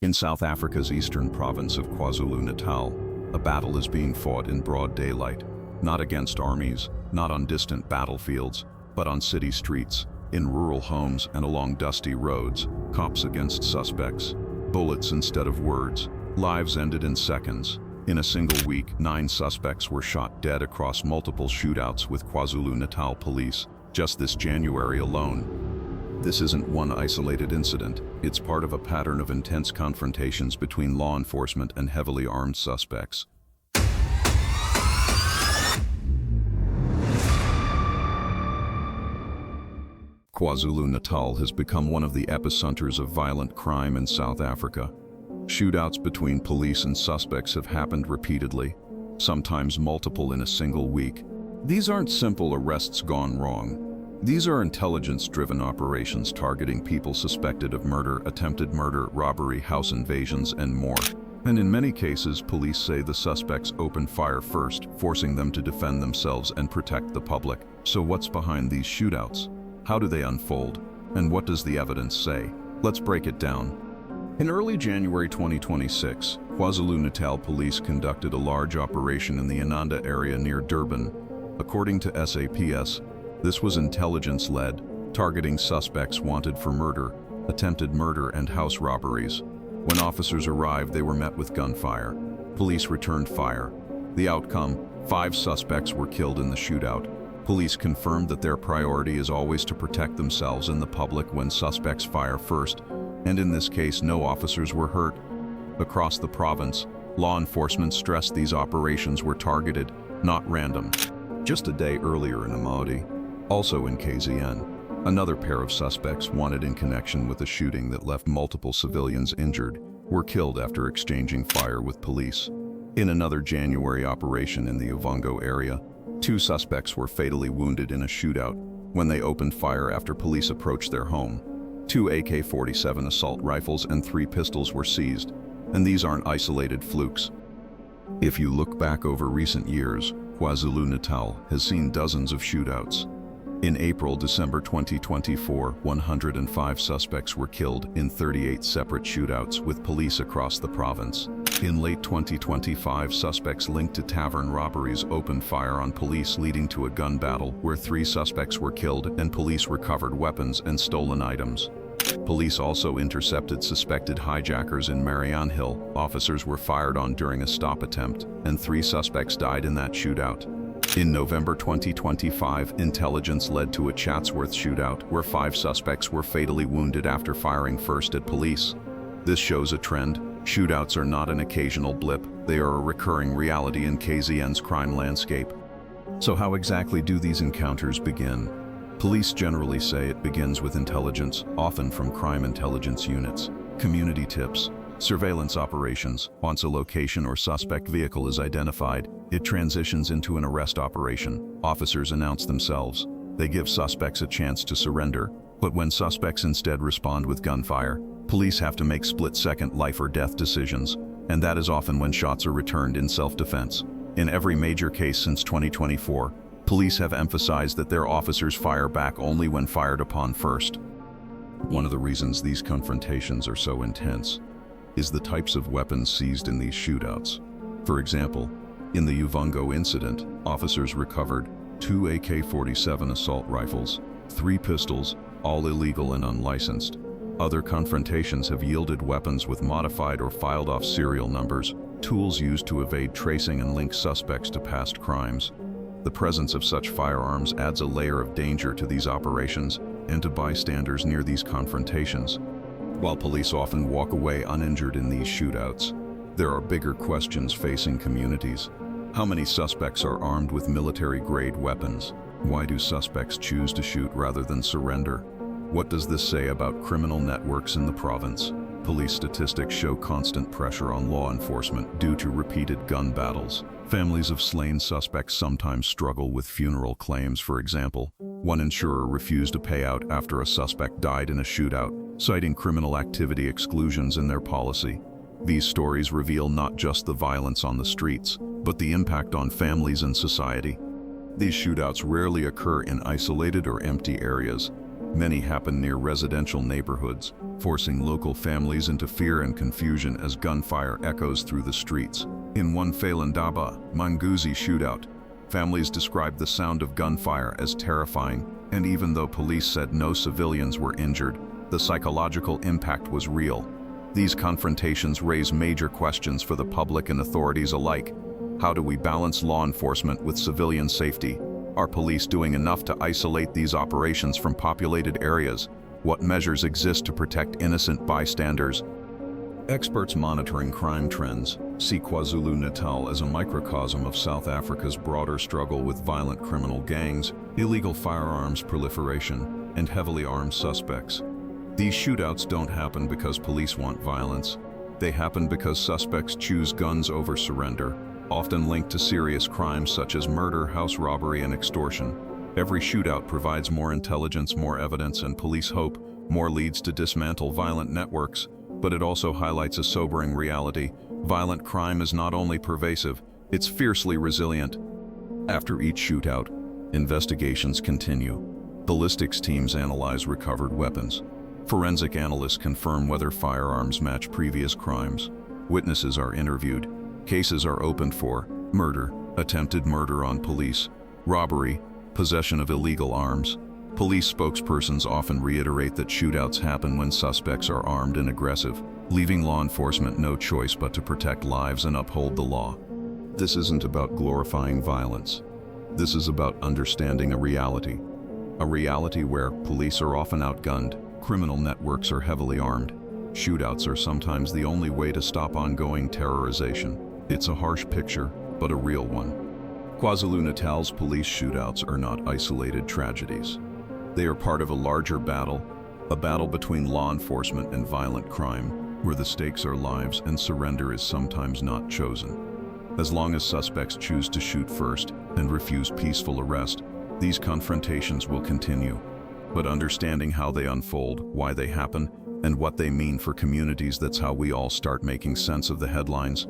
In South Africa's eastern province of KwaZulu-Natal, a battle is being fought in broad daylight, not against armies, not on distant battlefields, but on city streets, in rural homes and along dusty roads, cops against suspects. Bullets instead of words. Lives ended in seconds. In a single week, 9 suspects were shot dead across multiple shootouts with KwaZulu-Natal police, just this January alone. This isn't one isolated incident. It's part of a pattern of intense confrontations between law enforcement and heavily armed suspects. KwaZulu-Natal has become one of the epicenters of violent crime in South Africa. Shootouts between police and suspects have happened repeatedly, sometimes multiple in a single week. These aren't simple arrests gone wrong. These are intelligence-driven operations targeting people suspected of murder, attempted murder, robbery, house invasions, and more. And in many cases, police say the suspects opened fire first, forcing them to defend themselves and protect the public. So what's behind these shootouts? How do they unfold? And what does the evidence say? Let's break it down. In early January 2026, KwaZulu-Natal police conducted a large operation in the Ananda area near Durban. According to SAPS, this was intelligence-led, targeting suspects wanted for murder, attempted murder, and house robberies. When officers arrived, they were met with gunfire. Police returned fire. The outcome: 5 suspects were killed in the shootout. Police confirmed that their priority is always to protect themselves and the public when suspects fire first, and in this case, no officers were hurt. Across the province, law enforcement stressed these operations were targeted, not random. Just a day earlier in Amaudi, also in KZN, another pair of suspects wanted in connection with a shooting that left multiple civilians injured were killed after exchanging fire with police. In another January operation in the Uvongo area, 2 suspects were fatally wounded in a shootout when they opened fire after police approached their home. 2 AK-47 assault rifles and 3 pistols were seized, and these aren't isolated flukes. If you look back over recent years, KwaZulu-Natal has seen dozens of shootouts. In April-December 2024, 105 suspects were killed in 38 separate shootouts with police across the province. In late 2025, suspects linked to tavern robberies opened fire on police, leading to a gun battle where 3 suspects were killed and police recovered weapons and stolen items. Police also intercepted suspected hijackers in Mariannhill. Officers were fired on during a stop attempt, and 3 suspects died in that shootout. In November 2025, intelligence led to a Chatsworth shootout where 5 suspects were fatally wounded after firing first at police. This shows a trend. Shootouts are not an occasional blip, they are a recurring reality in KZN's crime landscape. So how exactly do these encounters begin? Police generally say it begins with intelligence, often from crime intelligence units, community tips, surveillance operations. Once a location or suspect vehicle is identified, it transitions into an arrest operation. Officers announce themselves. They give suspects a chance to surrender, but when suspects instead respond with gunfire, police have to make split-second life or death decisions, and that is often when shots are returned in self-defense. In every major case since 2024, police have emphasized that their officers fire back only when fired upon first. One of the reasons these confrontations are so intense is the types of weapons seized in these shootouts. For example, in the Uvongo incident, officers recovered 2 AK-47 assault rifles, 3 pistols, all illegal and unlicensed. Other confrontations have yielded weapons with modified or filed-off serial numbers, tools used to evade tracing and link suspects to past crimes. The presence of such firearms adds a layer of danger to these operations and to bystanders near these confrontations. While police often walk away uninjured in these shootouts, there are bigger questions facing communities. How many suspects are armed with military-grade weapons? Why do suspects choose to shoot rather than surrender? What does this say about criminal networks in the province? Police statistics show constant pressure on law enforcement due to repeated gun battles. Families of slain suspects sometimes struggle with funeral claims. For example, one insurer refused a payout after a suspect died in a shootout, citing criminal activity exclusions in their policy. These stories reveal not just the violence on the streets, but the impact on families and society. These shootouts rarely occur in isolated or empty areas. Many happen near residential neighborhoods, forcing local families into fear and confusion as gunfire echoes through the streets. In one Falandaba, Manguzi shootout, families described the sound of gunfire as terrifying, and even though police said no civilians were injured, the psychological impact was real. These confrontations raise major questions for the public and authorities alike. How do we balance law enforcement with civilian safety? Are police doing enough to isolate these operations from populated areas? What measures exist to protect innocent bystanders? Experts monitoring crime trends see KwaZulu-Natal as a microcosm of South Africa's broader struggle with violent criminal gangs, illegal firearms proliferation, and heavily armed suspects. These shootouts don't happen because police want violence. They happen because suspects choose guns over surrender, often linked to serious crimes such as murder, house robbery, and extortion. Every shootout provides more intelligence, more evidence, and police hope, more leads to dismantle violent networks. But it also highlights a sobering reality. Violent crime is not only pervasive, it's fiercely resilient. After each shootout, investigations continue. Ballistics teams analyze recovered weapons. Forensic analysts confirm whether firearms match previous crimes. Witnesses are interviewed. Cases are opened for murder, attempted murder on police, robbery, possession of illegal arms. Police spokespersons often reiterate that shootouts happen when suspects are armed and aggressive, leaving law enforcement no choice but to protect lives and uphold the law. This isn't about glorifying violence. This is about understanding a reality where police are often outgunned, criminal networks are heavily armed. Shootouts are sometimes the only way to stop ongoing terrorization. It's a harsh picture, but a real one. KwaZulu-Natal's police shootouts are not isolated tragedies. They are part of a larger battle, a battle between law enforcement and violent crime, where the stakes are lives and surrender is sometimes not chosen. As long as suspects choose to shoot first and refuse peaceful arrest, these confrontations will continue. But understanding how they unfold, why they happen, and what they mean for communities, that's how we all start making sense of the headlines.